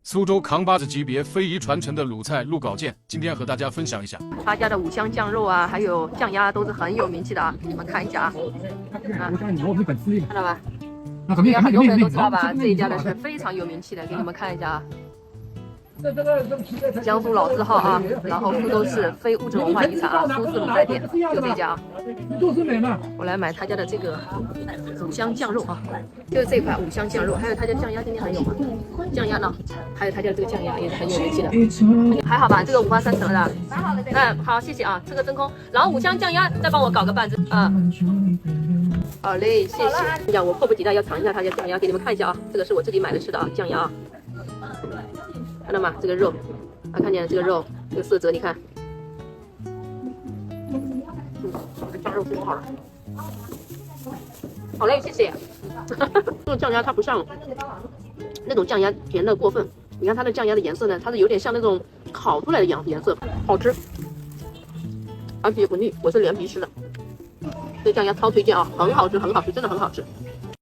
苏州扛把子级别非遗传承的鲁菜鹿稿件，今天和大家分享一下。他家的五香酱肉啊，还有酱鸭都是很有名气的啊，你们看一下啊。看到吧？应该很多朋友都知道吧？这一家的是非常有名气的，给你们看一下啊。江苏老字号啊，然后苏州市非物质文化遗产啊，苏式卤菜店就这家啊。我来买他家的这个五香酱肉啊，就是这款五香酱肉，还有他家酱鸭今天还有吗？酱鸭呢？还有他家这个酱鸭也是很有名气的，还好吧？这个五花三层的，好，谢谢啊，吃个真空，然后五香酱鸭再帮我搞个半只啊。好嘞，谢谢。呀，我迫不及待要尝一下他家酱鸭，给你们看一下啊，这个是我自己买的吃的啊，酱鸭啊。看到吗？这个肉，看见这个肉，这个色泽，你看，酱肉挺好的。好嘞，谢谢。这个酱鸭它不像那种酱鸭甜的过分，你看它的酱鸭的颜色呢，它是有点像那种烤出来的颜色，好吃，而且也不腻。我是连皮吃的，这酱鸭超推荐啊，很好吃，很好吃，真的很好吃。